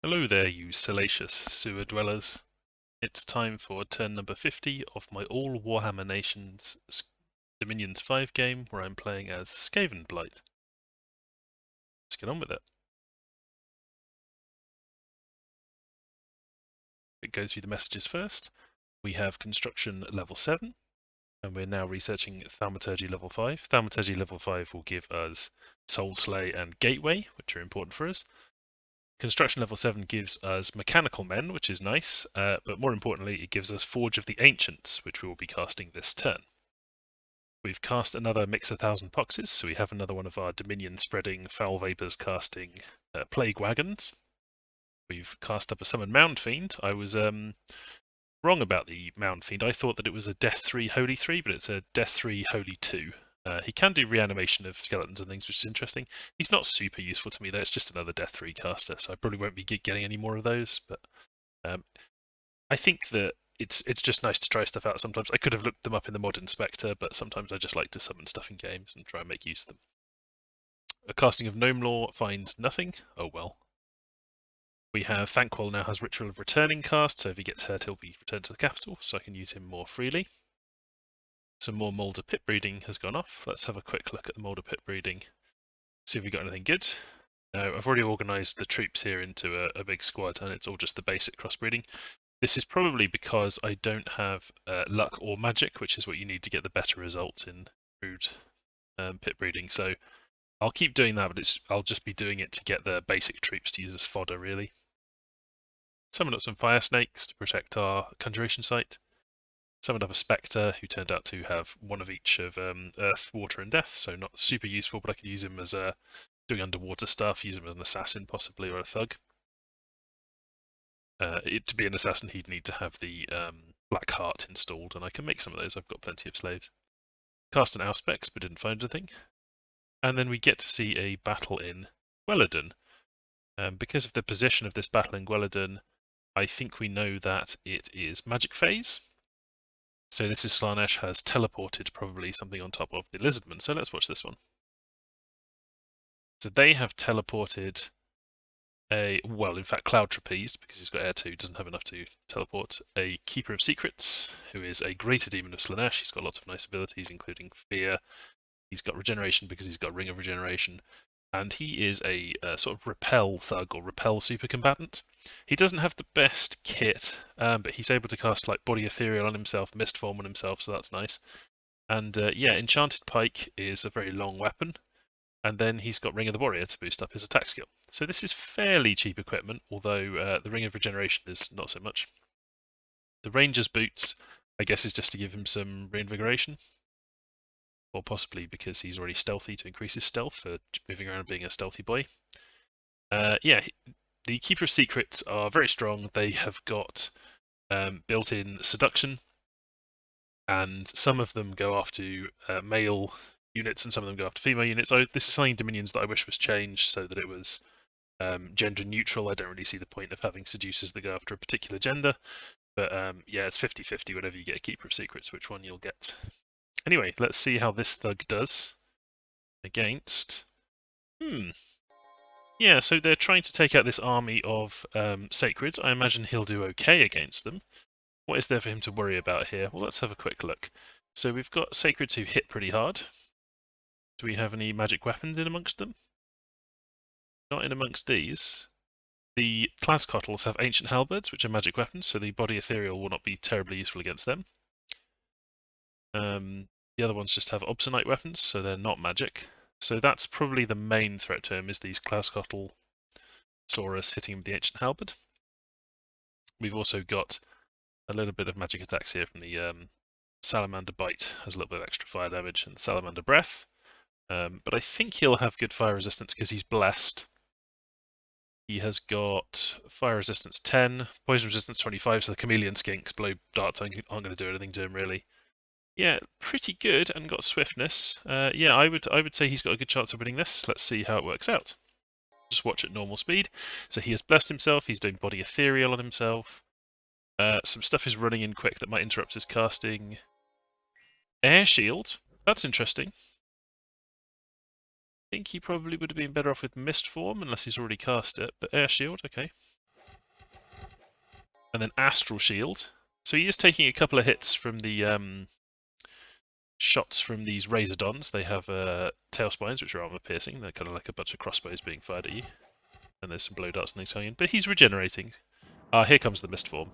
Hello there, you salacious sewer dwellers. It's time for turn number 50 of my all Warhammer Nations Dominions 5 game where I'm playing as Skavenblight. Let's get on with it. It goes through the messages first. We have construction level 7, and we're now researching thaumaturgy level 5. Thaumaturgy level 5 will give us Soul Slay and Gateway, which are important for us. Construction level 7 gives us Mechanical Men, which is nice, but more importantly, it gives us Forge of the Ancients, which we will be casting this turn. We've cast another Mix 1,000 Poxes, so we have another one of our Dominion spreading, Foul Vapors casting Plague Wagons. We've cast up a Summon Mound Fiend. I was wrong about the Mound Fiend. I thought that it was a Death 3 Holy 3, but it's a Death 3 Holy 2. He can do reanimation of skeletons and things, which is interesting. He's not super useful to me though, it's just another Death 3 caster, so I probably won't be getting any more of those, but I think that it's just nice to try stuff out sometimes. I could have looked them up in the Mod Inspector, but sometimes I just like to summon stuff in games and try and make use of them. A casting of Gnome Law finds nothing. Oh well. We have Thanquol now has Ritual of Returning cast, so if he gets hurt he'll be returned to the capital, so I can use him more freely. Some more Moulder Pit Breeding has gone off. Let's have a quick look at the Moulder Pit Breeding. See if we got anything good. No, I've already organised the troops here into a big squad, and it's all just the basic crossbreeding. This is probably because I don't have luck or magic, which is what you need to get the better results in crude pit breeding. So I'll keep doing that, but I'll just be doing it to get the basic troops to use as fodder, really. Summoned up some fire snakes to protect our conjuration site. Summoned up a spectre who turned out to have one of each of earth, water, and death, so not super useful, but I could use him as doing underwater stuff, use him as an assassin possibly, or a thug. To be an assassin, he'd need to have the Black Heart installed, and I can make some of those. I've got plenty of slaves. Cast an Auspex, but didn't find anything. And then we get to see a battle in Gwelledon. Because of the position of this battle in Gwelledon, I think we know that it is Magic Phase. So this is Slaanesh has teleported probably something on top of the Lizardmen. So let's watch this one. So they have teleported in fact, Cloud Trapezed, because he's got Air 2, doesn't have enough to teleport. A Keeper of Secrets, who is a Greater Demon of Slaanesh. He's got lots of nice abilities, including Fear. He's got Regeneration because he's got Ring of Regeneration. And he is a sort of Repel Thug or Repel Super Combatant. He doesn't have the best kit, but he's able to cast like Body Ethereal on himself, Mist Form on himself, so that's nice. And yeah, Enchanted Pike is a very long weapon. And then he's got Ring of the Warrior to boost up his attack skill. So this is fairly cheap equipment, although the Ring of Regeneration is not so much. The Ranger's Boots, I guess, is just to give him some reinvigoration. Or possibly because he's already stealthy to increase his stealth for moving around being a stealthy boy. Yeah, the Keeper of Secrets are very strong. They have got built-in seduction, and some of them go after male units and some of them go after female units. So this is something in Dominions that I wish was changed so that it was gender neutral. I don't really see the point of having seducers that go after a particular gender, but yeah, it's 50-50 whenever you get a Keeper of Secrets, which one you'll get. Anyway, let's see how this thug does against... Yeah, so they're trying to take out this army of Sacreds. I imagine he'll do okay against them. What is there for him to worry about here? Well, let's have a quick look. So we've got Sacreds who hit pretty hard. Do we have any magic weapons in amongst them? Not in amongst these. The Clascottles have ancient halberds, which are magic weapons, so the body ethereal will not be terribly useful against them. The other ones just have obsonite weapons, so they're not magic. So that's probably the main threat to him, is these Clascottle Saurus hitting him with the ancient halberd. We've also got a little bit of magic attacks here from the Salamander Bite, has a little bit of extra fire damage, and Salamander Breath. But I think he'll have good fire resistance because he's blessed. He has got fire resistance 10, poison resistance 25, so the chameleon skinks, blow darts aren't going to do anything to him really. Yeah, pretty good, and got swiftness. Yeah, I would say he's got a good chance of winning this. Let's see how it works out. Just watch at normal speed. So he has blessed himself, he's doing body ethereal on himself. Some stuff is running in quick that might interrupt his casting. Air shield, that's interesting. I think he probably would have been better off with Mist Form, unless he's already cast it, but Air Shield, okay. and then Astral Shield. So he is taking a couple of hits from the shots from these Razordons. They have tail spines, which are armor piercing. They're kind of like a bunch of crossbows being fired at you. And there's some blow darts and things coming in. But he's regenerating. Here comes the Mist Form.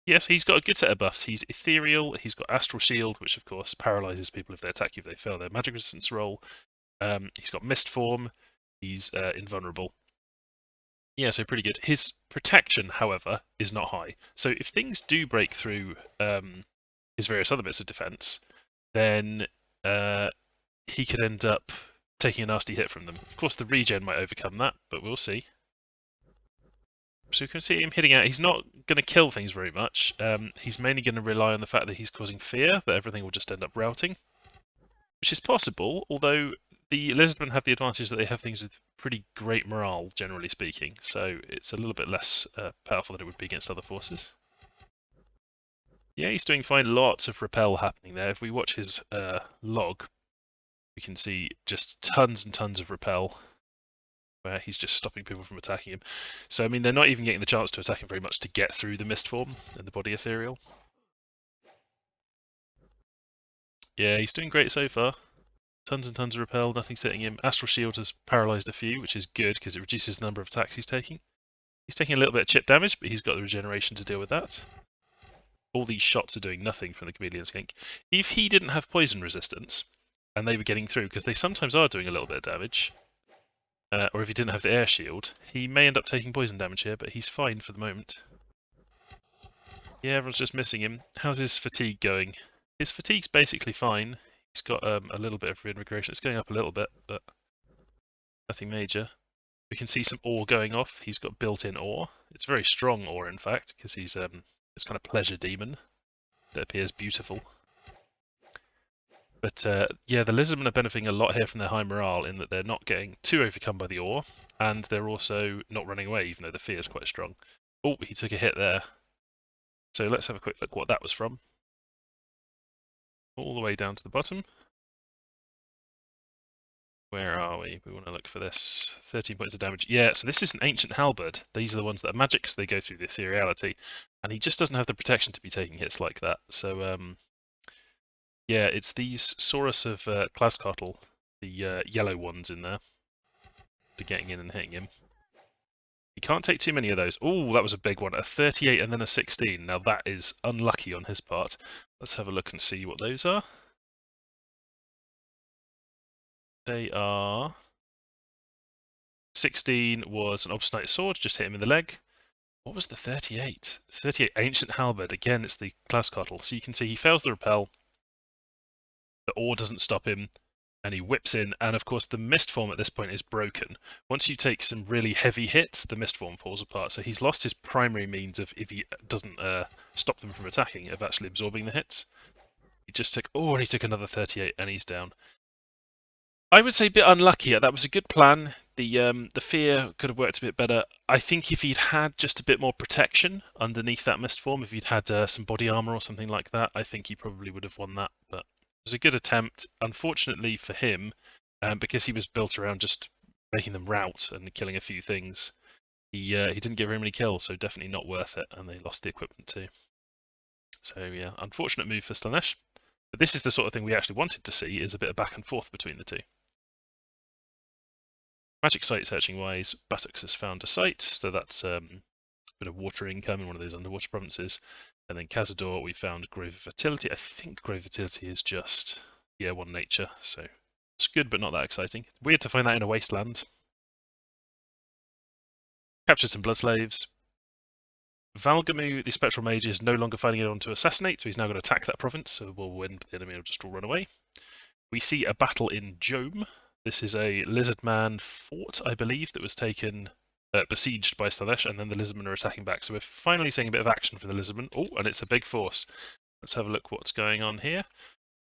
Yes, he's got a good set of buffs. He's ethereal. He's got Astral Shield, which of course paralyzes people if they attack you if they fail their magic resistance roll. He's got Mist Form. He's invulnerable. Yeah, so pretty good. His protection, however, is not high. So if things do break through his various other bits of defense, then he could end up taking a nasty hit from them. Of course, the regen might overcome that, but we'll see. So you can see him hitting out. He's not going to kill things very much. He's mainly going to rely on the fact that he's causing fear, that everything will just end up routing, which is possible, although the Lizardmen have the advantage that they have things with pretty great morale, generally speaking, so it's a little bit less powerful than it would be against other forces. Yeah, he's doing fine. Lots of repel happening there. If we watch his log, we can see just tons and tons of repel, where he's just stopping people from attacking him. So, I mean, they're not even getting the chance to attack him very much to get through the Mist Form and the Body Ethereal. Yeah, he's doing great so far. Tons and tons of repel, nothing hitting him. Astral Shield has paralysed a few, which is good because it reduces the number of attacks he's taking. He's taking a little bit of chip damage, but he's got the regeneration to deal with that. All these shots are doing nothing from the Chameleon Skink. If he didn't have poison resistance, and they were getting through, because they sometimes are doing a little bit of damage, or if he didn't have the air shield, he may end up taking poison damage here, but he's fine for the moment. Yeah, everyone's just missing him. How's his fatigue going? His fatigue's basically fine. He's got a little bit of reinvigoration. It's going up a little bit, but nothing major. We can see some ore going off. He's got built-in ore. It's very strong ore, in fact, because he's this kind of pleasure demon that appears beautiful. But yeah, the Lizardmen are benefiting a lot here from their high morale in that they're not getting too overcome by the ore, and they're also not running away, even though the fear is quite strong. Oh, he took a hit there. So let's have a quick look what that was from. All the way down to the bottom. Where are we? We want to look for this. 13 points of damage. Yeah, so this is an ancient halberd. These are the ones that are magic, so they go through the ethereality. And he just doesn't have the protection to be taking hits like that. So, yeah, it's these Saurus of Clascottle, the yellow ones in there, for getting in and hitting him. He can't take too many of those. Oh, that was a big one. A 38 and then a 16. Now that is unlucky on his part. Let's have a look and see what those are. They are... 16 was an Obstinate Sword, just hit him in the leg. What was the 38? 38, Ancient Halberd. Again, it's the Clascottle. So you can see he fails the repel. The ore doesn't stop him, and he whips in. And of course, the Mist Form at this point is broken. Once you take some really heavy hits, the Mist Form falls apart. So he's lost his primary means of, if he doesn't stop them from attacking, of actually absorbing the hits. He just took, oh, and he took another 38, and he's down. I would say a bit unlucky. That was a good plan. The fear could have worked a bit better. I think if he'd had just a bit more protection underneath that Mist Form, if he'd had some body armor or something like that, I think he probably would have won that. But it was a good attempt. Unfortunately for him, because he was built around just making them rout and killing a few things, he didn't get very many kills, so definitely not worth it, and they lost the equipment too. So yeah, unfortunate move for Slaanesh. But this is the sort of thing we actually wanted to see, is a bit of back and forth between the two. Magic site searching wise, Buttocks has found a site, so that's a bit of water income in one of those underwater provinces. And then Cazador, we found Grove of Fertility. I think Grove of Fertility is just, yeah, one nature, so it's good but not that exciting. Weird to find that in a wasteland. Captured some blood slaves. Valgamu, the spectral mage, is no longer finding anyone to assassinate, so he's now going to attack that province, so we'll win, but the enemy will just all run away. We see a battle in Jome. This is a Lizardman fort, I believe, that was taken, besieged by Slaanesh, and then the Lizardmen are attacking back. So we're finally seeing a bit of action from the Lizardmen. Oh, and it's a big force. Let's have a look what's going on here.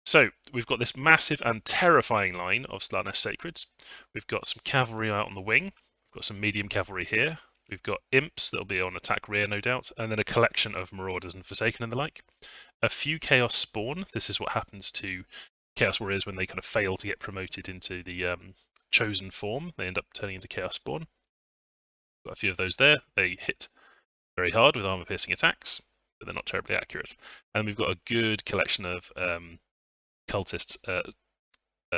So we've got this massive and terrifying line of Slaanesh Sacreds. We've got some cavalry out on the wing. We've got some medium cavalry here. We've got imps that'll be on attack rear, no doubt, and then a collection of marauders and Forsaken and the like. A few chaos spawn. This is what happens to Chaos Warriors when they kind of fail to get promoted into the chosen form. They end up turning into Chaos Spawn. Got a few of those there. They hit very hard with armor-piercing attacks, but they're not terribly accurate. And we've got a good collection of cultists,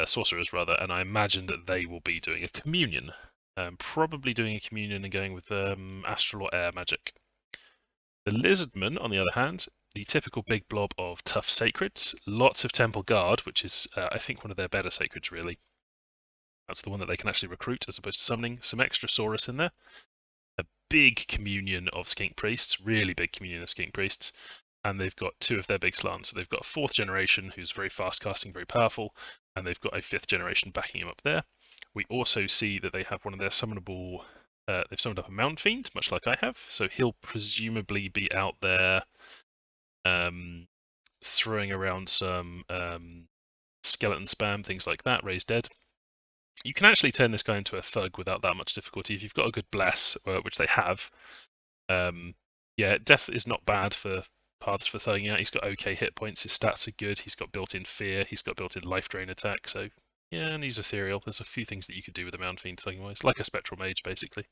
sorcerers rather, and I imagine that they will be doing a communion. Probably doing a communion and going with astral or air magic. The Lizardmen, on the other hand, the typical big blob of tough sacreds, lots of temple guard, which is I think one of their better sacreds really. That's the one that they can actually recruit as opposed to summoning. Some extra Saurus in there. A big communion of skink priests, really big communion of skink priests. And they've got two of their big slants. So they've got a 4th generation who's very fast casting, very powerful, and they've got a 5th generation backing him up there. We also see that they have one of their summonable. They've summoned up a Mountain Fiend, much like I have. So he'll presumably be out there throwing around some skeleton spam, things like that, raise dead. You can actually turn this guy into a thug without that much difficulty if you've got a good bless, which they have. Yeah, death is not bad for paths for thugging out. He's got okay hit points, his stats are good, he's got built-in fear, he's got built-in life drain attack, so yeah, and he's ethereal. There's a few things that you could do with a Mountain Fiend thugging-wise, like a Spectral Mage, basically.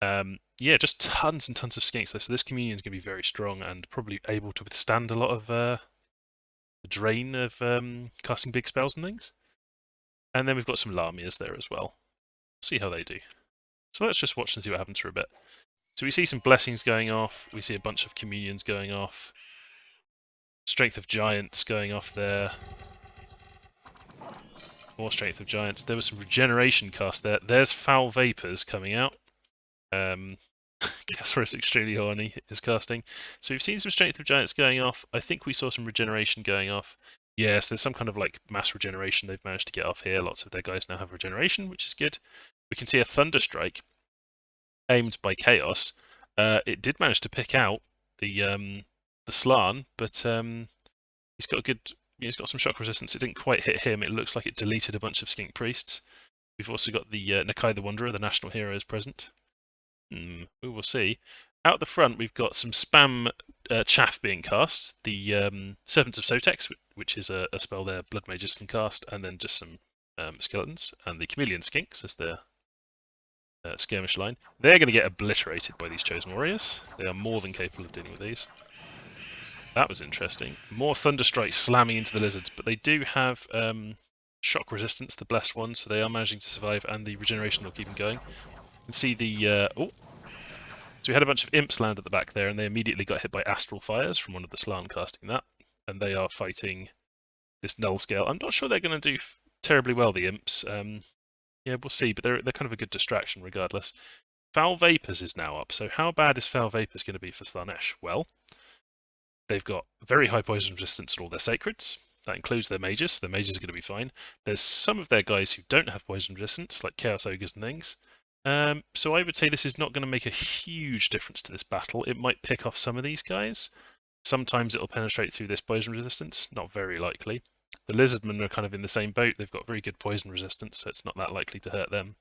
Yeah, just tons and tons of skinks though, so this communion is going to be very strong and probably able to withstand a lot of the drain of casting big spells and things. And then we've got some Lamias there as well. See how they do. So let's just watch and see what happens for a bit. So we see some blessings going off. We see a bunch of communions going off. Strength of Giants going off there. More Strength of Giants. There was some regeneration cast there. There's Foul Vapors coming out. Casper extremely horny is casting. So we've seen some Strength of Giants going off. I think we saw some regeneration going off. Yes, there's some kind of like mass regeneration they've managed to get off here. Lots of their guys now have regeneration, which is good. We can see a Thunderstrike aimed by Chaos. It did manage to pick out the Slan, but he's got a good. He's got some shock resistance. It didn't quite hit him. It looks like it deleted a bunch of skink priests. We've also got the Nakai the Wanderer, the national hero, is present. We will see. Out the front, we've got some spam chaff being cast. The Serpents of Sotex, which is a spell their blood mages can cast, and then just some skeletons. And the Chameleon Skinks as their skirmish line. They're going to get obliterated by these Chosen Warriors. They are more than capable of dealing with these. That was interesting. More Thunderstrikes slamming into the lizards, but they do have shock resistance, the blessed ones, so they are managing to survive, and the regeneration will keep them going. You can see the so we had a bunch of imps land at the back there, and they immediately got hit by astral fires from one of the Slan casting that, and they are fighting this null scale. I'm not sure they're going to do terribly well, the imps. Yeah, we'll see, but they're kind of a good distraction regardless. Foul Vapors is now up, so how bad is Foul Vapors going to be for Slaanesh? Well, they've got very high poison resistance to all their sacreds. That includes their mages, so their mages are going to be fine. There's some of their guys who don't have poison resistance, like Chaos Ogres and things. So I would say this is not going to make a huge difference to this battle. It might pick off some of these guys. Sometimes it'll penetrate through this poison resistance, not very likely. The Lizardmen are kind of in the same boat. They've got very good poison resistance, so it's not that likely to hurt them.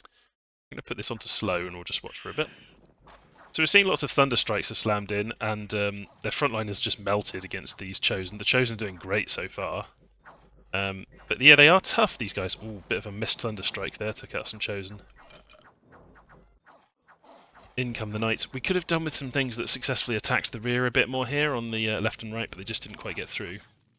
I'm going to put this onto slow and we'll just watch for a bit. So we're seeing lots of Thunderstrikes have slammed in, and their front line has just melted against these Chosen. The Chosen are doing great so far. But yeah, they are tough, these guys. Ooh, bit of a missed Thunderstrike there, took out some Chosen. In come the Knights. We could have done with some things that successfully attacked the rear a bit more here on the left and right, but they just didn't quite get through.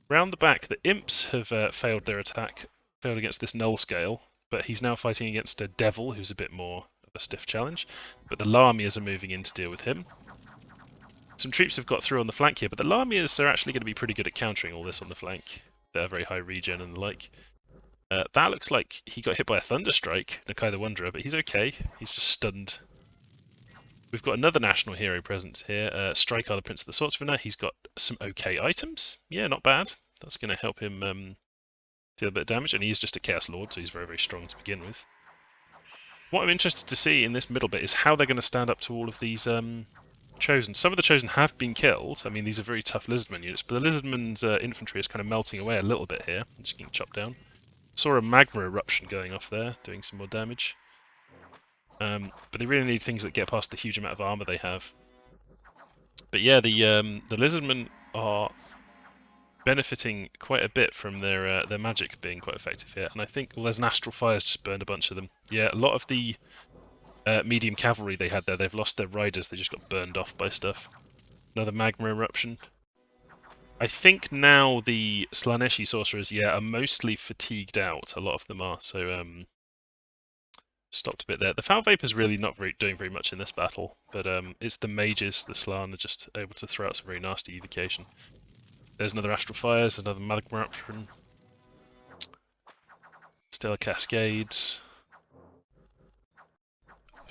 Round the back, the Imps have failed their attack, failed against this Null Scale, but he's now fighting against a Devil, who's a bit more of a stiff challenge. But the Lamias are moving in to deal with him. Some troops have got through on the flank here, but the Lamias are actually going to be pretty good at countering all this on the flank. They're very high regen and the like. That looks like he got hit by a Thunderstrike, Nakai the Wanderer, but he's okay. He's just stunned. We've got another national hero present here, Strykar, the Prince of the Swordsfinder. He's got some okay items. Yeah, not bad. That's going to help him deal a bit of damage, and he's just a Chaos Lord, so he's very, very strong to begin with. What I'm interested to see in this middle bit is how they're going to stand up to all of these Chosen. Some of the Chosen have been killed. I mean, these are very tough Lizardmen units, but the Lizardmen's infantry is kind of melting away a little bit here. Just getting chopped down. Saw a magma eruption going off there, doing some more damage. But they really need things that get past the huge amount of armor they have. But yeah, the Lizardmen are benefiting quite a bit from their magic being quite effective here. And I think, well, there's an Astral Fire's just burned a bunch of them. Yeah, a lot of the medium cavalry they had there. They've lost their riders. They just got burned off by stuff. Another magma eruption. I think now the Slaaneshi sorcerers, are mostly fatigued out. A lot of them are. So stopped a bit there. The Foul Vapor's really not doing very much in this battle, but it's the mages, the Slann, are just able to throw out some very nasty evocation. There's another Astral Fires, another magma eruption. Stellar Cascades.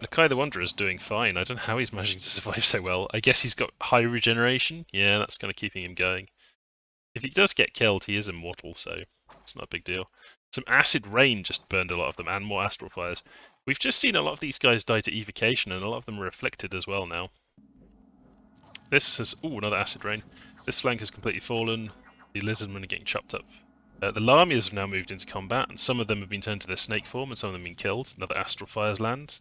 Nakai the Wanderer is doing fine. I don't know how he's managing to survive so well. I guess he's got high regeneration. Yeah, that's kind of keeping him going. If he does get killed, he is immortal, so it's not a big deal. Some acid rain just burned a lot of them, and more astral fires. We've just seen a lot of these guys die to evocation, and a lot of them are afflicted as well now. This has... Ooh, another acid rain. This flank has completely fallen. The Lizardmen are getting chopped up. The Lamias have now moved into combat, and some of them have been turned to their snake form, and some of them have been killed. Another astral fires lands.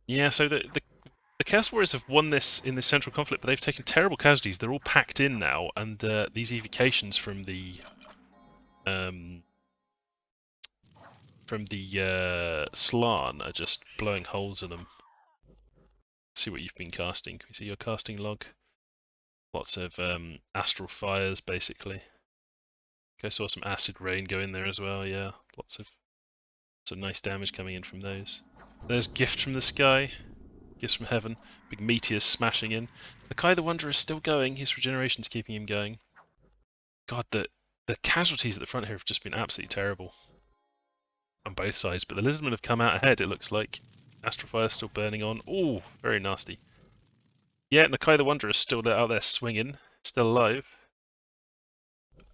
Yeah, so the Chaos Warriors have won this in this central conflict, but they've taken terrible casualties. They're all packed in now, and these evocations from the Slann are just blowing holes in them. Let's see what you've been casting. Can we see your casting log? Lots of astral fires, basically. Okay, saw some acid rain go in there as well. Yeah, lots of nice damage coming in from those. There's Gift from the Sky. Gifts from Heaven. Big meteors smashing in. Nakai the Wanderer is still going. His regeneration's keeping him going. God, the casualties at the front here have just been absolutely terrible on both sides. But the Lizardmen have come out ahead, it looks like. Astrofire's still burning on. Ooh, very nasty. Yeah, Nakai the Wanderer is still out there swinging. Still alive.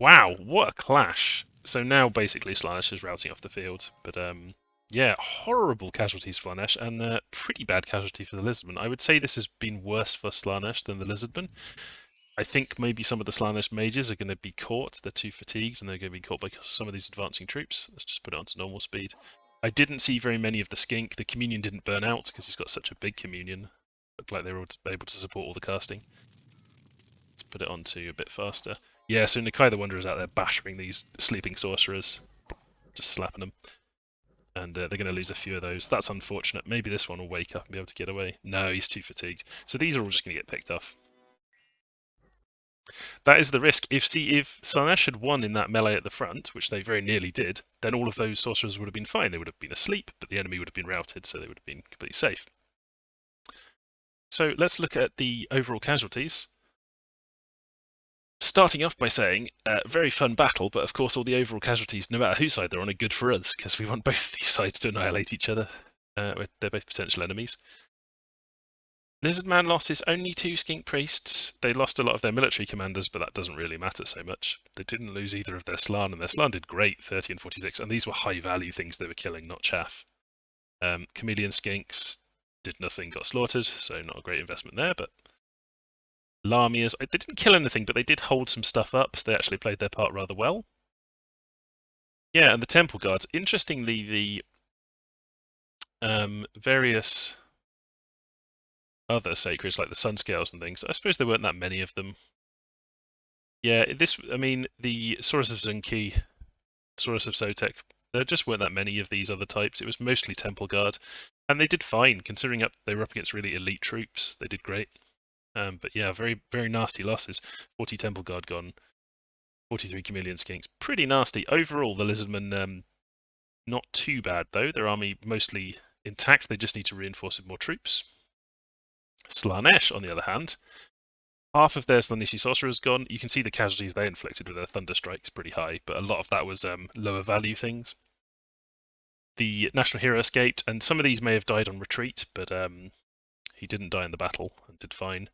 Wow, what a clash. So now basically Slaanesh is routing off the field. But yeah, horrible casualties for Slaanesh, and pretty bad casualty for the Lizardmen. I would say this has been worse for Slaanesh than the Lizardmen. I think maybe some of the Slaanesh mages are going to be caught. They're too fatigued, and they're going to be caught by some of these advancing troops. Let's just put it onto normal speed. I didn't see very many of the Skink. The Communion didn't burn out because he's got such a big Communion. Looked like they were able to support all the casting. Let's put it onto a bit faster. Yeah, so Nakai the Wanderer is out there battering these sleeping sorcerers. Just slapping them. And they're going to lose a few of those. That's unfortunate. Maybe this one will wake up and be able to get away. No, he's too fatigued. So these are all just going to get picked off. That is the risk. If Slaanesh had won in that melee at the front, which they very nearly did, then all of those sorcerers would have been fine. They would have been asleep, but the enemy would have been routed, so they would have been completely safe. So let's look at the overall casualties. Starting off by saying, very fun battle, but of course all the overall casualties, no matter whose side they're on, are good for us, because we want both these sides to annihilate each other. They're both potential enemies. Lizardman lost his only 2 Skink Priests. They lost a lot of their military commanders, but that doesn't really matter so much. They didn't lose either of their Slann, and their Slann did great, 30 and 46, and these were high-value things they were killing, not chaff. Chameleon Skinks did nothing, got slaughtered, so not a great investment there, but Lamias, they didn't kill anything, but they did hold some stuff up, so they actually played their part rather well. Yeah, and the Temple Guards. Interestingly, the various other sacreds, like the Sun Scales and things, I suppose there weren't that many of them. Yeah, the Saurus of Zunki, Saurus of Sotek, there just weren't that many of these other types. It was mostly Temple Guard, and they did fine, considering they were up against really elite troops. They did great. But yeah, very, very nasty losses. 40 Temple Guard gone, 43 Chameleon Skinks. Pretty nasty. Overall, the Lizardmen, not too bad, though. Their army mostly intact. They just need to reinforce with more troops. Slaanesh, on the other hand, half of their Slaaneshi sorcerers gone. You can see the casualties they inflicted with their Thunder Strikes pretty high, but a lot of that was lower value things. The National Hero escaped, and some of these may have died on retreat, but he didn't die in the battle and did fine.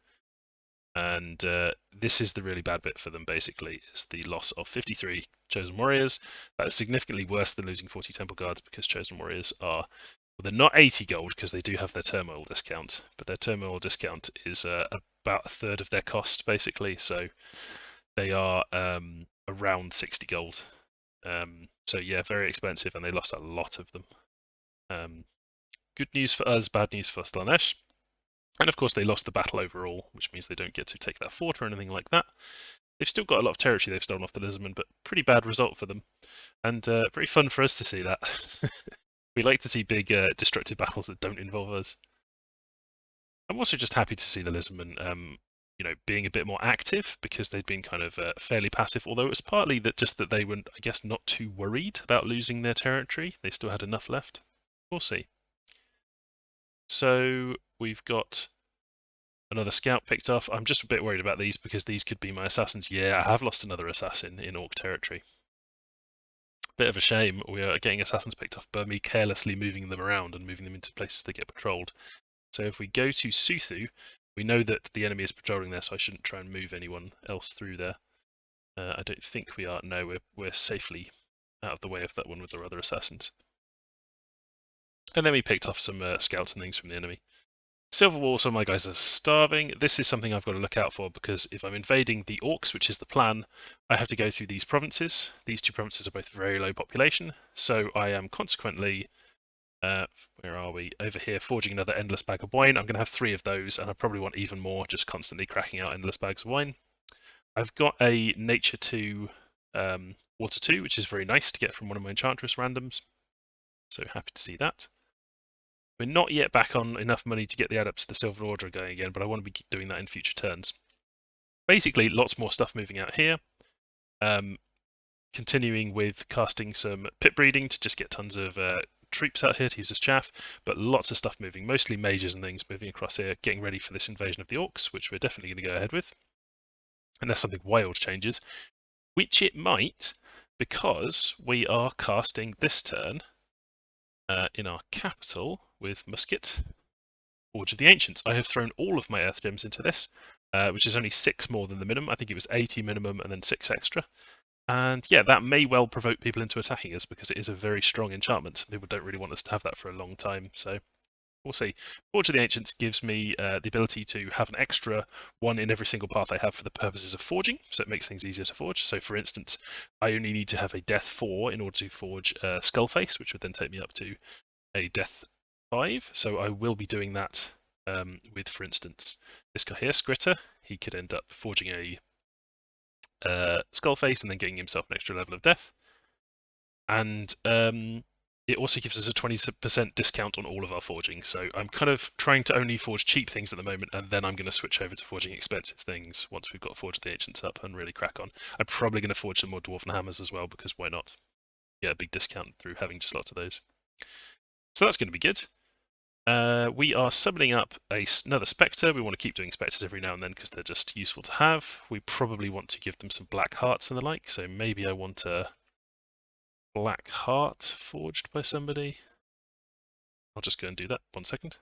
And this is the really bad bit for them, basically, is the loss of 53 Chosen Warriors. That is significantly worse than losing 40 Temple Guards, because Chosen Warriors are... Well, they're not 80 gold, because they do have their turmoil discount, but their turmoil discount is about a third of their cost, basically, so they are around 60 gold. So yeah, very expensive, and they lost a lot of them. Good news for us, bad news for Slaanesh. And of course they lost the battle overall, which means they don't get to take that fort or anything like that. They've still got a lot of territory they've stolen off the Lizardmen, but pretty bad result for them. And very fun for us to see that. We like to see big destructive battles that don't involve us. I'm also just happy to see the Lizardmen, being a bit more active because they'd been kind of fairly passive. Although it was partly that they were, I guess, not too worried about losing their territory. They still had enough left. We'll see. So we've got another scout picked off. I'm just a bit worried about these because these could be my assassins. Yeah, I have lost another assassin in Orc territory. Bit of a shame. We are getting assassins picked off by me carelessly moving them around and moving them into places they get patrolled. So if we go to Suthu, we know that the enemy is patrolling there, so I shouldn't try and move anyone else through there. I don't think we are. No, we're safely out of the way of that one with our other assassins. And then we picked off some scouts and things from the enemy. Silver Wall, so my guys are starving. This is something I've got to look out for because if I'm invading the Orcs, which is the plan, I have to go through these provinces. These two provinces are both very low population, so I am consequently, where are we? Over here, forging another endless bag of wine. I'm going to have 3 of those, and I probably want even more, just constantly cracking out endless bags of wine. I've got a Nature 2, Water 2, which is very nice to get from one of my Enchantress randoms. So happy to see that. We're not yet back on enough money to get the adepts to the Silver Order going again, but I want to be doing that in future turns. Basically, lots more stuff moving out here. Continuing with casting some pit breeding to just get tons of troops out here to use as chaff, but lots of stuff moving, mostly mages and things moving across here, getting ready for this invasion of the Orcs, which we're definitely going to go ahead with. Unless something wild changes, which it might, because we are casting this turn in our capital with Musket, Forge of the Ancients. I have thrown all of my Earth Gems into this, which is only 6 more than the minimum. I think it was 80 minimum and then 6 extra. And yeah, that may well provoke people into attacking us because it is a very strong enchantment. People don't really want us to have that for a long time, so we'll see. Forge of the Ancients gives me the ability to have an extra 1 in every single path I have for the purposes of forging, so it makes things easier to forge. So for instance, I only need to have a Death 4 in order to forge Skullface, which would then take me up to a Death 5. So I will be doing that with, for instance, this guy here, Skritter. He could end up forging a Skullface and then getting himself an extra level of death. And it also gives us a 20% discount on all of our forging. So I'm kind of trying to only forge cheap things at the moment, and then I'm going to switch over to forging expensive things once we've got Forge of the Ancients up and really crack on. I'm probably going to forge some more Dwarven Hammers as well, because why not? Get a big discount through having just lots of those. So that's going to be good. We are summoning up another Spectre. We want to keep doing Spectres every now and then because they're just useful to have. We probably want to give them some black hearts and the like, so maybe I want a black heart forged by somebody. I'll just go and do that. 1 second.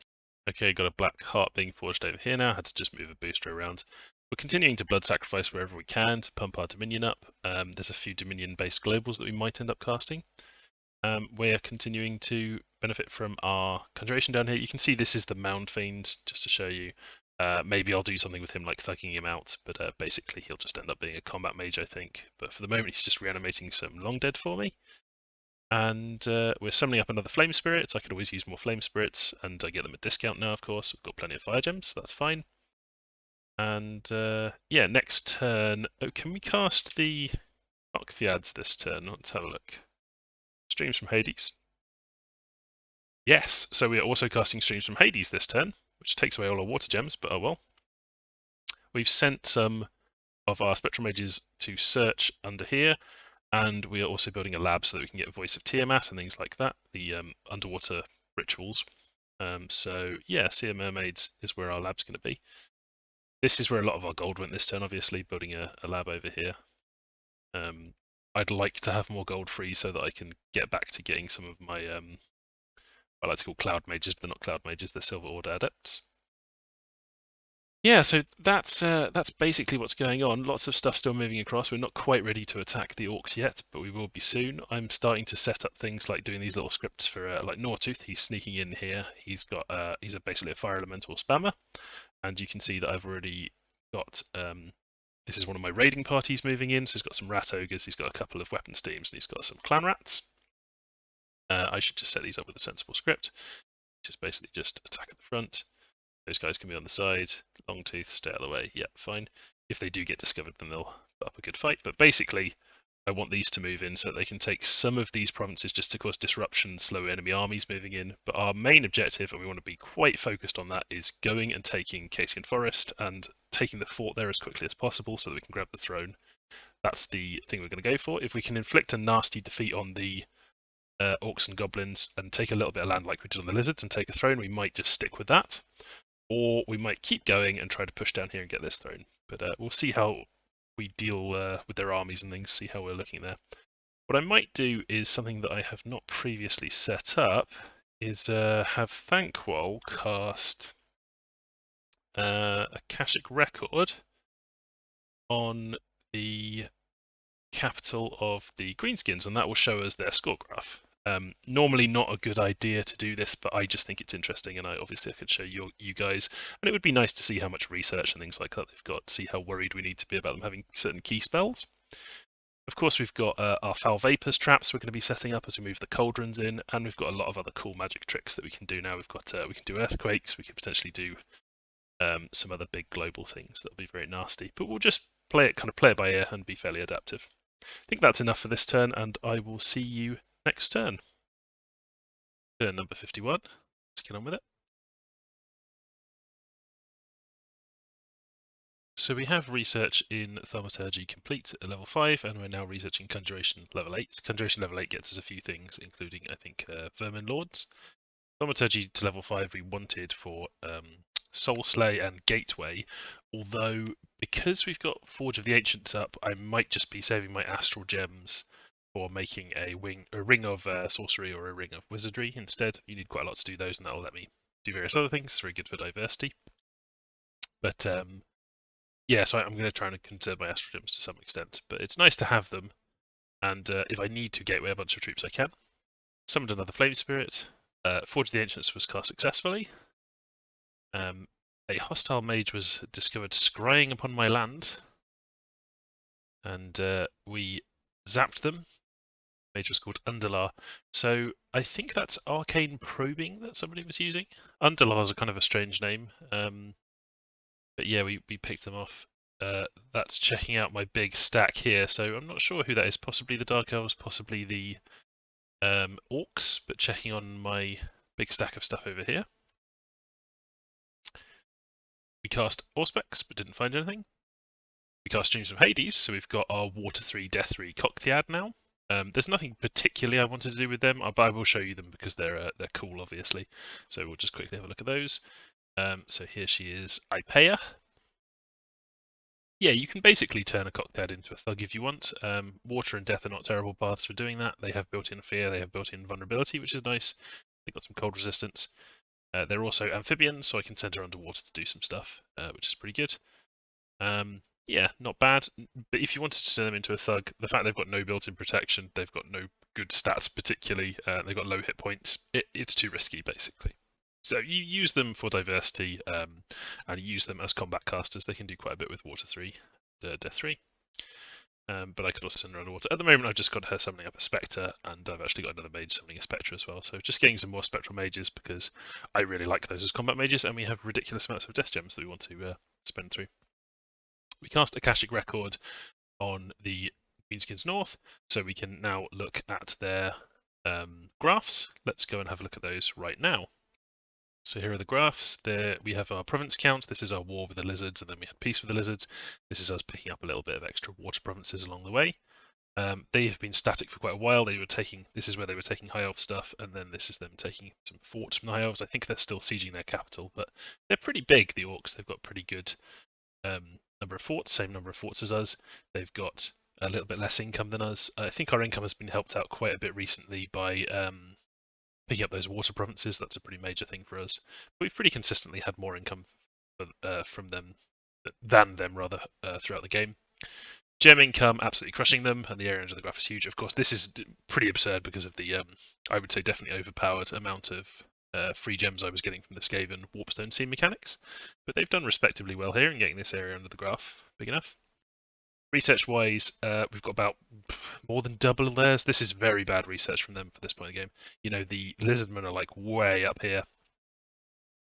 Okay, got a black heart being forged over here now. Had to just move a booster around. We're continuing to blood sacrifice wherever we can to pump our Dominion up. There's a few Dominion-based globals that we might end up casting. We're continuing to benefit from our conjuration down here. You can see this is the Mound Fiend, just to show you. Maybe I'll do something with him like thugging him out, but basically he'll just end up being a combat mage, I think. But for the moment, he's just reanimating some Long Dead for me. And we're summoning up another Flame Spirit. I could always use more Flame Spirits, and I get them at discount now, of course. We've got plenty of Fire Gems, so that's fine. And yeah, next turn. Oh, can we cast the Okfiads this turn? Let's have a look. Streams from Hades. Yes, so we are also casting Streams from Hades this turn, which takes away all our water gems, but oh well. We've sent some of our Spectral Mages to search under here, and we are also building a lab so that we can get Voice of Tiamat and things like that, the underwater rituals. So yeah, Sea of Mermaids is where our lab's going to be. This is where a lot of our gold went this turn, obviously, building a lab over here. I'd like to have more gold free so that I can get back to getting some of my I like to call cloud mages, but they're not cloud mages, they're Silver Order adepts. Yeah, so that's basically what's going on. Lots of stuff still moving across. We're not quite ready to attack the Orcs yet, but we will be soon. I'm starting to set up things like doing these little scripts for like Gnawtooth. He's sneaking in here. He's basically a fire elemental spammer, and you can see that I've already got. This is one of my raiding parties moving in. So he's got some rat ogres. He's got a couple of weapon steams, and he's got some clan rats. I should just set these up with a sensible script, which is basically just attack at the front. Those guys can be on the side. Longtooth, stay out of the way. Yeah, fine. If they do get discovered, then they'll put up a good fight. But basically, I want these to move in so that they can take some of these provinces just to cause disruption, slow enemy armies moving in. But our main objective, and we want to be quite focused on that, is going and taking Catian Forest and taking the fort there as quickly as possible so that we can grab the throne. That's the thing we're going to go for. If we can inflict a nasty defeat on the orcs and goblins and take a little bit of land like we did on the lizards and take a throne, we might just stick with that. Or we might keep going and try to push down here and get this throne. But we'll see how we deal with their armies and things, see how we're looking there. What I might do is something that I have not previously set up, is have Thankwol cast Akashic Record on the capital of the Greenskins, and that will show us their score graph. Normally not a good idea to do this, but I just think it's interesting, and I could show you guys, and it would be nice to see how much research and things like that they've got, see how worried we need to be about them having certain key spells. Of course, we've got our foul vapors traps we're going to be setting up as we move the cauldrons in, and we've got a lot of other cool magic tricks that we can do now. We've got we can do earthquakes, we can potentially do some other big global things that'll be very nasty, but we'll just play it by ear and be fairly adaptive. I think that's enough for this turn, and I will see you next turn. Turn number 51. Let's get on with it. So we have research in Thaumaturgy complete at level 5, and we're now researching Conjuration level 8. Conjuration level 8 gets us a few things, including, I think, Vermin Lords. Thaumaturgy to level 5 we wanted for Soul Slay and Gateway, although because we've got Forge of the Ancients up, I might just be saving my Astral Gems for making a ring of sorcery or a ring of wizardry instead. You need quite a lot to do those, and that'll let me do various other things. It's very good for diversity. But yeah, so I'm going to try and conserve my Astral Gems to some extent, but it's nice to have them, and if I need to gateway a bunch of troops, I can. Summoned another Flame Spirit. Forge of the Ancients was cast successfully. A hostile mage was discovered scrying upon my land, and we zapped them. Mage was called Underlar. So I think that's arcane probing that somebody was using. Underlar is a kind of a strange name, but yeah, we picked them off. That's checking out my big stack here, so I'm not sure who that is. Possibly the Dark Elves, possibly the Orcs, but checking on my big stack of stuff over here. We cast Auspex, but didn't find anything. We cast Streams from Hades, so we've got our Water 3, Death 3 Cockthead now. There's nothing particularly I wanted to do with them, but I will show you them because they're cool, obviously. So we'll just quickly have a look at those. So here she is, Ipeia. Yeah, you can basically turn a Cockthead into a thug if you want. Water and Death are not terrible paths for doing that. They have built-in fear, they have built-in vulnerability, which is nice. They've got some cold resistance. They're also amphibians, so I can send her underwater to do some stuff, which is pretty good. Yeah, not bad. But if you wanted to turn them into a thug, the fact they've got no built-in protection, they've got no good stats particularly, they've got low hit points, it's too risky, basically. So you use them for diversity, and use them as combat casters. They can do quite a bit with Water 3, Death 3. But I could also send her underwater. At the moment, I've just got her summoning up a Spectre, and I've actually got another mage summoning a Spectre as well. So just getting some more Spectral mages, because I really like those as combat mages, and we have ridiculous amounts of Death Gems that we want to spend through. We cast Akashic Record on the Greenskins North, so we can now look at their graphs. Let's go and have a look at those right now. So here are the graphs. There we have our province count. This is our war with the lizards, and then we had peace with the lizards. This is us picking up a little bit of extra water provinces along the way. They have been static for quite a while. This is where they were taking High Elf stuff, and then this is them taking some forts from the High Elves. I think they're still sieging their capital, but they're pretty big, the Orcs. They've got pretty good number of forts, same number of forts as us. They've got a little bit less income than us. I think our income has been helped out quite a bit recently by picking up those water provinces. That's a pretty major thing for us. We've pretty consistently had more income from them than them throughout the game. Gem income absolutely crushing them, and the area under the graph is huge. Of course, this is pretty absurd because of the I would say definitely overpowered amount of free gems I was getting from the Skaven Warpstone Seam mechanics, but they've done respectively well here in getting this area under the graph big enough. Research-wise, we've got about more than double theirs. This is very bad research from them for this point in the game. You know, the Lizardmen are like way up here.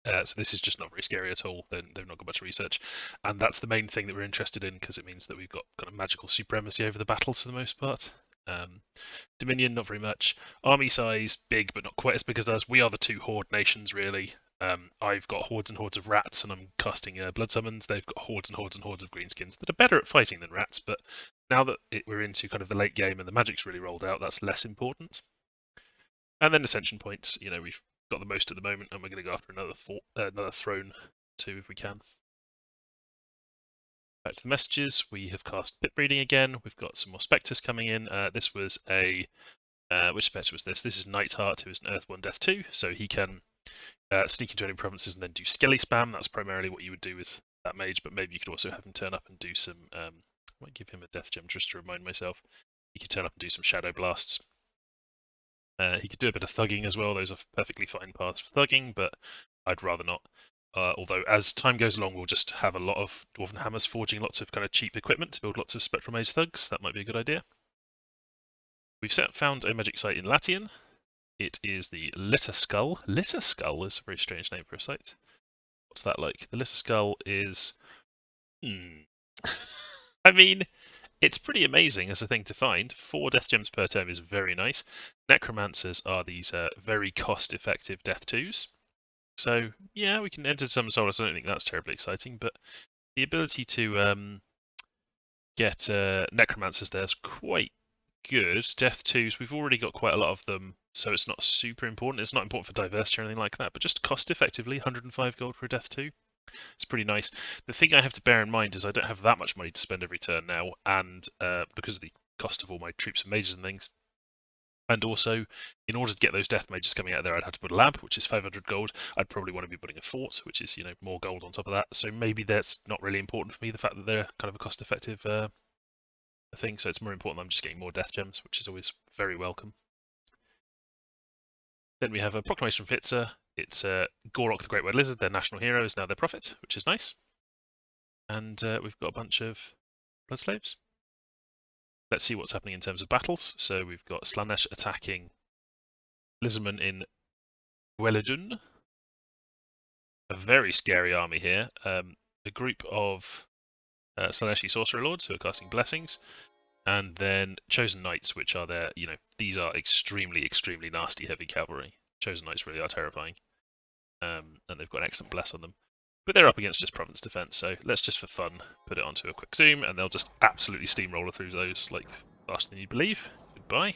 So this is just not very scary at all. They've not got much research, and that's the main thing that we're interested in because it means that we've got kind of magical supremacy over the battles for the most part. Dominion, not very much. Army size, big, but not quite as big as us. We are the two horde nations, really. I've got hordes and hordes of rats, and I'm casting blood summons. They've got hordes and hordes and hordes of greenskins that are better at fighting than rats, but now that we're into kind of the late game and the magic's really rolled out, that's less important. And then ascension points, we've got the most at the moment, and we're going to go after another throne too if we can. Back to the messages, we have cast pit breeding again. We've got some more spectres coming in. This was which spectre was this? This is Nightheart, who is an Earth 1 Death 2, so he can sneak into any provinces and then do skelly spam. That's primarily what you would do with that mage, but maybe you could also have him turn up and do some. I might give him a death gem just to remind myself. He could turn up and do some shadow blasts. He could do a bit of thugging as well. Those are perfectly fine paths for thugging, but I'd rather not. Although as time goes along, we'll just have a lot of Dwarven Hammers forging lots of kind of cheap equipment to build lots of Spectral Mage thugs. That might be a good idea. We've found a magic site in Latian. It is the Litter Skull. Litter Skull is a very strange name for a site. What's that like? The Litter Skull is... I mean, it's pretty amazing as a thing to find. 4 death gems per turn is very nice. Necromancers are these very cost-effective death 2s. So, yeah, we can enter some solace. I don't think that's terribly exciting, but the ability to get Necromancers there is quite good. Death 2s, we've already got quite a lot of them, so it's not super important. It's not important for diversity or anything like that, but just cost effectively, 105 gold for a Death 2. It's pretty nice. The thing I have to bear in mind is I don't have that much money to spend every turn now, and because of the cost of all my troops and mages and things. And also, in order to get those death mages coming out of there, I'd have to put a lab, which is 500 gold. I'd probably want to be putting a fort, which is, more gold on top of that. So maybe that's not really important for me, the fact that they're kind of a cost-effective thing. So it's more important I'm just getting more death gems, which is always very welcome. Then we have a proclamation from Izta. It's Gorok the Great White Lizard, their national hero, is now their prophet, which is nice. And we've got a bunch of blood slaves. Let's see what's happening in terms of battles. So we've got Slaanesh attacking Lizardmen in Gweledun. A very scary army here. A group of Slaaneshi Sorcerer Lords who are casting blessings. And then Chosen Knights, which are their, these are extremely, extremely nasty heavy cavalry. Chosen Knights really are terrifying. And they've got an excellent bless on them. But they're up against just province defense, so let's just for fun put it onto a quick zoom, and they'll just absolutely steamroller through those, like, faster than you'd believe. Goodbye.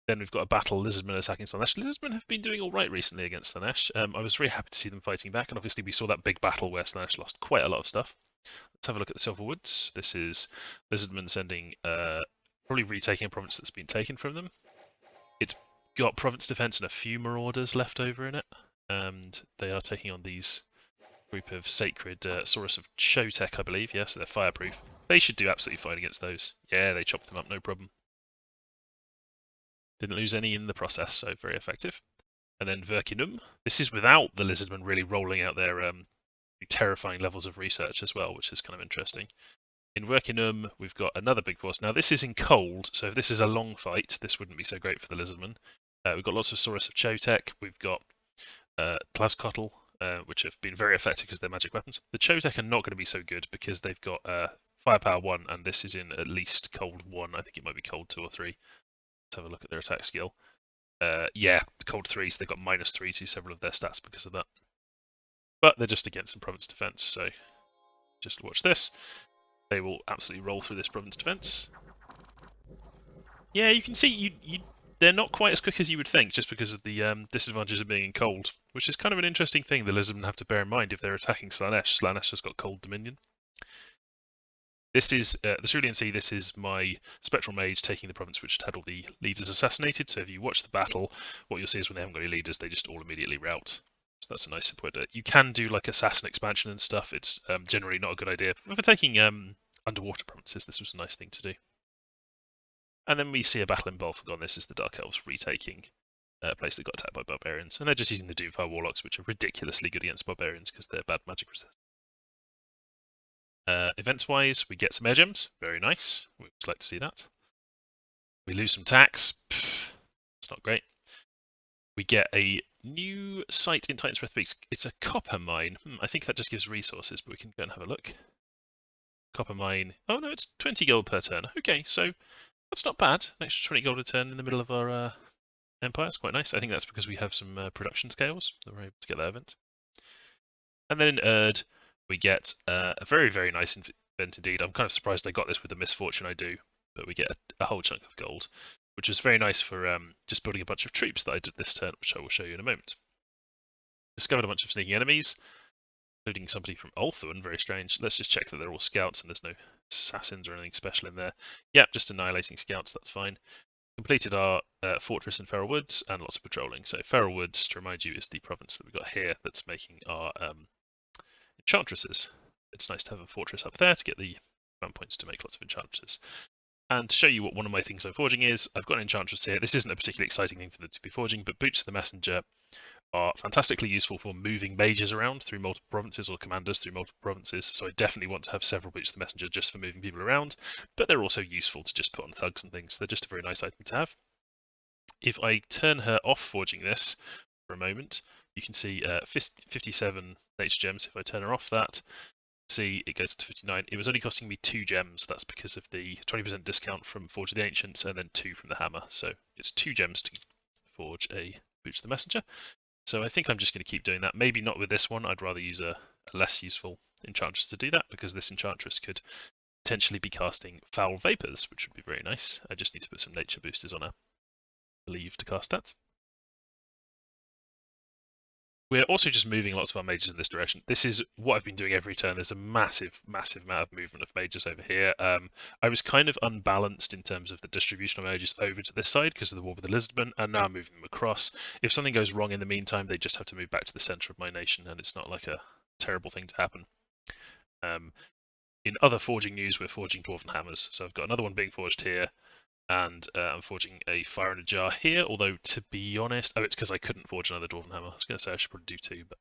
Then we've got a battle, Lizardmen attacking Slaanesh. Lizardmen have been doing alright recently against Slaanesh. I was very happy to see them fighting back, and obviously we saw that big battle where Slaanesh lost quite a lot of stuff. Let's have a look at the Silver Woods. This is Lizardmen sending, probably retaking a province that's been taken from them. It's got province defense and a few marauders left over in it, and they are taking on these group of sacred Saurus of Chotek, I believe. Yes, they're fireproof. They should do absolutely fine against those. Yeah, they chopped them up, no problem. Didn't lose any in the process, so very effective. And then Verkinum. This is without the Lizardmen really rolling out their terrifying levels of research as well, which is kind of interesting. In Verkinum, we've got another big force. Now, this is in cold, so if this is a long fight, this wouldn't be so great for the Lizardmen. We've got lots of Saurus of Chotek. We've got Tlascotl, which have been very effective because they're magic weapons. The Chotek are not going to be so good because they've got Firepower 1, and this is in at least Cold 1. I think it might be Cold 2 or 3. Let's have a look at their attack skill. Yeah, Cold 3, so they've got -3 to several of their stats because of that. But they're just against some province defense, so just watch this. They will absolutely roll through this province defense. Yeah, you can see they're not quite as quick as you would think, just because of the disadvantages of being in cold, which is kind of an interesting thing the Lizardmen have to bear in mind if they're attacking Slaanesh. Slaanesh has got cold dominion. This is the Cerulean Sea. This is my Spectral Mage taking the province which had all the leaders assassinated. So if you watch the battle, what you'll see is when they haven't got any leaders, they just all immediately rout. So that's a nice way to. You can do like assassin expansion and stuff. It's generally not a good idea. But for taking underwater provinces, this was a nice thing to do. And then we see a battle in Bolfagon. This is the Dark Elves retaking a place that got attacked by barbarians. And they're just using the Doomfire Warlocks, which are ridiculously good against barbarians because they're bad magic resistance. Events-wise, we get some air gems. Very nice. We'd like to see that. We lose some tax. It's not great. We get a new site in Titan's Breath Peaks. It's a copper mine. I think that just gives resources, but we can go and have a look. Copper mine. Oh no, it's 20 gold per turn. Okay, so that's not bad. An extra 20 gold a turn in the middle of our empire. It's quite nice. I think that's because we have some production scales that we're able to get that event. And then in Erd, we get a very, very nice event indeed. I'm kind of surprised I got this with the misfortune I do, but we get a whole chunk of gold, which is very nice for just building a bunch of troops that I did this turn, which I will show you in a moment. Discovered a bunch of sneaking enemies, including somebody from Ulthuan, very strange. Let's just check that they're all scouts and there's no assassins or anything special in there. Yep, just annihilating scouts, that's fine. Completed our fortress in Feral Woods and lots of patrolling. So Feral Woods, to remind you, is the province that we've got here that's making our enchantresses. It's nice to have a fortress up there to get the command points to make lots of enchantresses. And to show you what one of my things I'm forging is, I've got an enchantress here. This isn't a particularly exciting thing for them to be forging, but Boots the Messenger are fantastically useful for moving mages around through multiple provinces or commanders through multiple provinces. So I definitely want to have several Boots the Messenger just for moving people around, but they're also useful to just put on thugs and things. They're just a very nice item to have. If I turn her off forging this for a moment, you can see 57 nature gems. If I turn her off that, see it goes to 59. It was only costing me 2 gems. That's because of the 20% discount from Forge of the Ancients and then 2 from the hammer. So it's 2 gems to forge a Boots the Messenger. So I think I'm just going to keep doing that. Maybe not with this one. I'd rather use a less useful enchantress to do that, because this enchantress could potentially be casting Foul Vapors, which would be very nice. I just need to put some nature boosters on her, I believe, to cast that. We're also just moving lots of our mages in this direction. This is what I've been doing every turn. There's a massive, massive amount of movement of mages over here. I was kind of unbalanced in terms of the distribution of mages over to this side because of the war with the Lizardmen, and now I'm moving them across. If something goes wrong in the meantime, they just have to move back to the centre of my nation, and it's not like a terrible thing to happen. In other forging news, we're forging Dwarven Hammers. So I've got another one being forged here. And I'm forging a fire in a jar here, although to be honest, it's because I couldn't forge another Dwarven Hammer. I was going to say I should probably do 2, but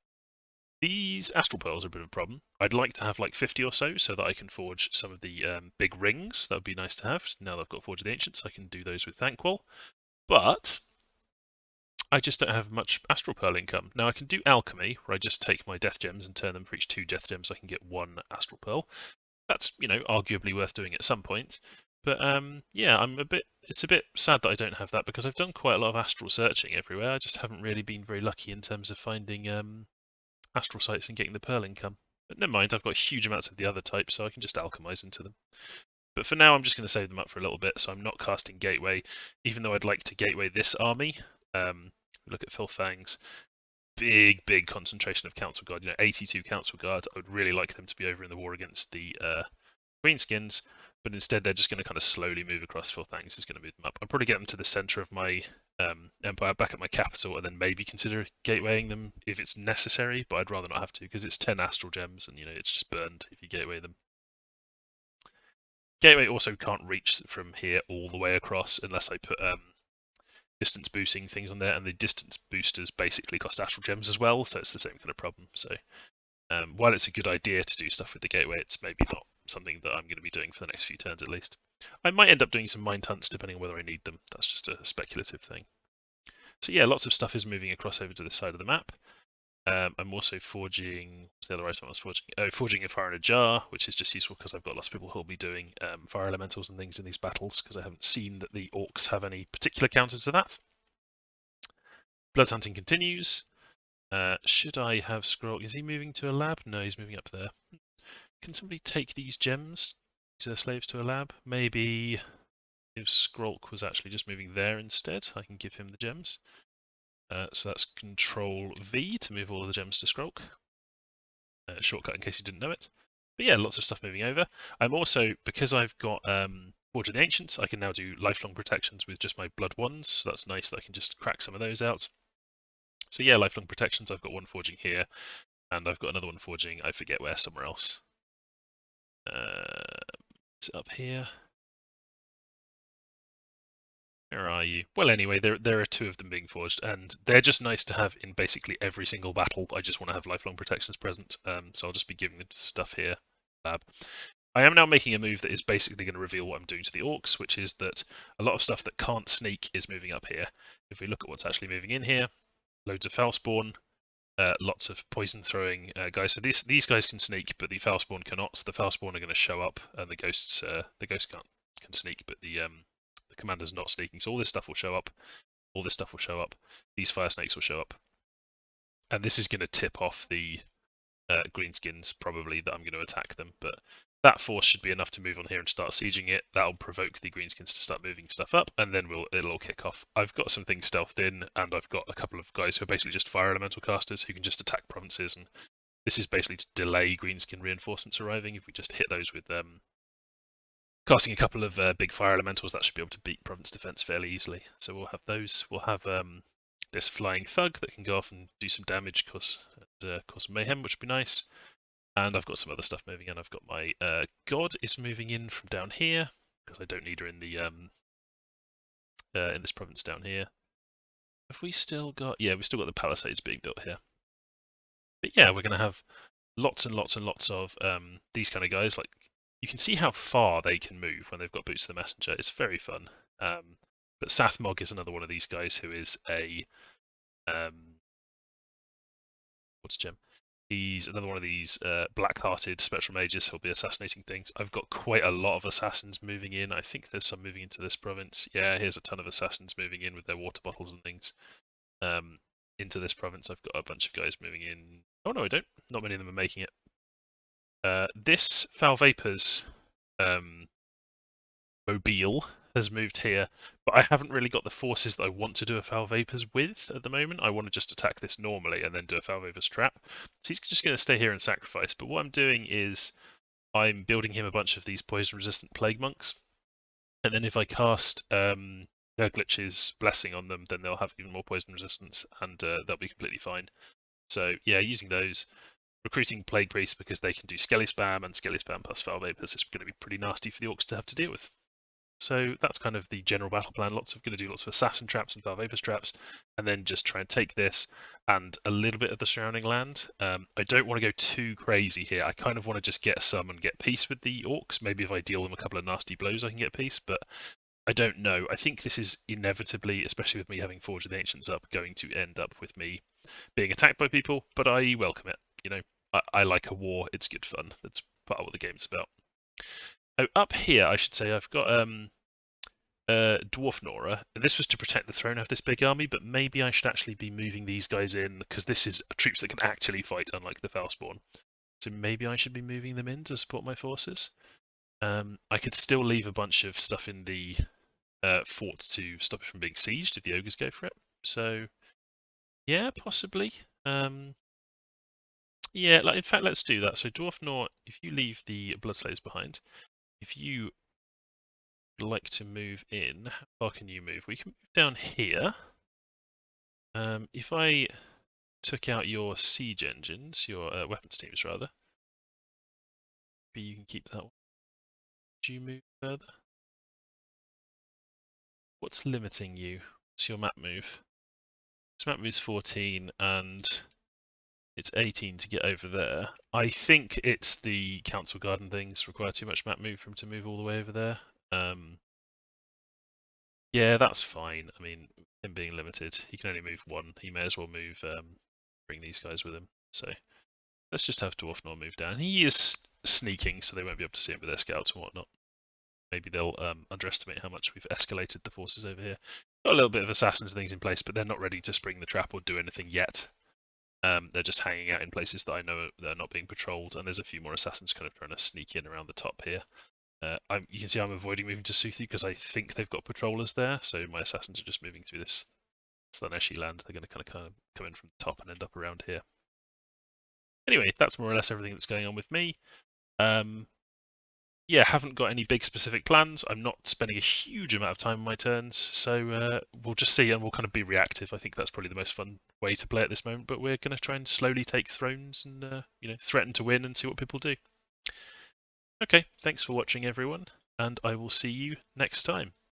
these Astral Pearls are a bit of a problem. I'd like to have like 50 or so that I can forge some of the big rings. That would be nice to have. Now that I've got Forge of the Ancients, I can do those with Thankwall. But I just don't have much Astral Pearl income. Now I can do Alchemy, where I just take my Death Gems and turn them for each 2 Death Gems. I can get 1 Astral Pearl. That's, arguably worth doing at some point. But yeah, it's a bit sad that I don't have that, because I've done quite a lot of astral searching everywhere. I just haven't really been very lucky in terms of finding astral sites and getting the pearl income. But never mind, I've got huge amounts of the other types, so I can just alchemize into them. But for now, I'm just going to save them up for a little bit, so I'm not casting Gateway, even though I'd like to Gateway this army. Look at Filfangs. Big concentration of Council Guard, 82 Council Guard. I would really like them to be over in the war against the Greenskins, but instead they're just going to kind of slowly move across. Filfangs is going to move them up. I'll probably get them to the centre of my empire, back at my capital, and then maybe consider gatewaying them if it's necessary, but I'd rather not have to, because it's 10 astral gems, and it's just burned if you gateway them. Gateway also can't reach from here all the way across unless I put distance boosting things on there, and the distance boosters basically cost astral gems as well, so it's the same kind of problem. So while it's a good idea to do stuff with the gateway, it's maybe not something that I'm going to be doing for the next few turns at least. I might end up doing some mind hunts depending on whether I need them. That's just a speculative thing. So yeah, lots of stuff is moving across over to this side of the map. I'm also forging, what's the other item I was forging? Oh, forging a fire in a jar, which is just useful because I've got lots of people who will be doing fire elementals and things in these battles, because I haven't seen that the orcs have any particular counter to that. Blood hunting continues. Should I have Scroll? Is he moving to a lab? No, he's moving up there. Can somebody take these gems? These are slaves to a lab. Maybe if Skrolk was actually just moving there instead, I can give him the gems. So that's Control V to move all of the gems to Skrolk. Shortcut in case you didn't know it. But yeah, lots of stuff moving over. I'm also, because I've got Forge of the Ancients, I can now do lifelong protections with just my blood ones. So that's nice that I can just crack some of those out. So yeah, lifelong protections. I've got one forging here, and I've got another one forging, I forget where, somewhere else. It's up here. Where are you? Well, anyway, there are 2 of them being forged, and they're just nice to have in basically every single battle. I just want to have lifelong protections present, so I'll just be giving them stuff here. Lab. I am now making a move that is basically going to reveal what I'm doing to the orcs, which is that a lot of stuff that can't sneak is moving up here. If we look at what's actually moving in here, loads of foul spawn, lots of poison throwing guys. So these guys can sneak, but the Foulspawn cannot. So the Foulspawn are going to show up, and the ghosts can sneak, but the commander's not sneaking. So all this stuff will show up. All this stuff will show up. These fire snakes will show up, and this is going to tip off the greenskins probably that I'm going to attack them. But that force should be enough to move on here and start sieging it. That'll provoke the greenskins to start moving stuff up, and then it'll all kick off. I've got some things stealthed in, and I've got a couple of guys who are basically just fire elemental casters who can just attack provinces, and this is basically to delay greenskin reinforcements arriving. If we just hit those with casting a couple of big fire elementals, that should be able to beat province defense fairly easily. So we'll have those. We'll have this flying thug that can go off and do some damage, cause some mayhem, which would be nice. And I've got some other stuff moving in. I've got my god is moving in from down here because I don't need her in the in this province down here. Have we still got? Yeah, we've still got the palisades being built here. But yeah, we're going to have lots and lots and lots of these kind of guys. Like, you can see how far they can move when they've got Boots of the Messenger. It's very fun. But Sathmog is another one of these guys who is a what's gem? He's another one of these black-hearted spectral mages who'll be assassinating things. I've got quite a lot of assassins moving in. I think there's some moving into this province. Yeah, here's a ton of assassins moving in with their water bottles and things. Into this province, I've got a bunch of guys moving in. Oh no, I don't. Not many of them are making it. This Foul Vapors mobile has moved here, but I haven't really got the forces that I want to do a Foul Vapors with at the moment. I want to just attack this normally and then do a Foul Vapors trap. So he's just going to stay here and sacrifice. But what I'm doing is I'm building him a bunch of these poison-resistant Plague Monks. And then if I cast Glitch's Blessing on them, then they'll have even more poison resistance, and they'll be completely fine. So yeah, using those. Recruiting Plague Priests because they can do Skelly Spam, and Skelly Spam plus Foul Vapors is going to be pretty nasty for the Orcs to have to deal with. So that's kind of the general battle plan. Going to do lots of assassin traps and Foul Vapors traps, and then just try and take this and a little bit of the surrounding land. I don't want to go too crazy here. I kind of want to just get some and get peace with the Orcs. Maybe if I deal them a couple of nasty blows, I can get peace, but I don't know. I think this is inevitably, especially with me having Forge of the Ancients up, going to end up with me being attacked by people, but I welcome it. You know, I like a war. It's good fun. That's part of what the game's about. Oh, up here, I should say, I've got Dwarf Nora. This was to protect the throne of this big army, but maybe I should actually be moving these guys in because this is troops that can actually fight, unlike the Foulspawn. So maybe I should be moving them in to support my forces. I could still leave a bunch of stuff in the fort to stop it from being sieged if the ogres go for it. So yeah, possibly. Yeah, in fact, let's do that. So Dwarf Nor, if you leave the Bloodslayers behind, if you would like to move in, how far can you move? We can move down here. If I took out your siege engines, your weapons teams rather, maybe you can keep that one. Do you move further? What's limiting you? What's your map move? This map move's 14 and it's 18 to get over there. I think it's the council garden things require too much map move for him to move all the way over there. Yeah, that's fine. I mean, him being limited, he can only move one. He may as well move, bring these guys with him. So let's just have Dwarf Nor move down. He is sneaking, so they won't be able to see him with their scouts and whatnot. Maybe they'll underestimate how much we've escalated the forces over here. Got a little bit of assassins and things in place, but they're not ready to spring the trap or do anything yet. They're just hanging out in places that I know they're not being patrolled, and there's a few more assassins kind of trying to sneak in around the top here. You can see I'm avoiding moving to Suthi because I think they've got patrollers there, so my assassins are just moving through this Slaaneshi land. They're going to kind of come in from the top and end up around here. Anyway, that's more or less everything that's going on with me. Yeah, haven't got any big specific plans. I'm not spending a huge amount of time on my turns, so we'll just see and we'll kind of be reactive. I think that's probably the most fun way to play at this moment, but we're going to try and slowly take thrones and threaten to win and see what people do. Okay, thanks for watching everyone, and I will see you next time.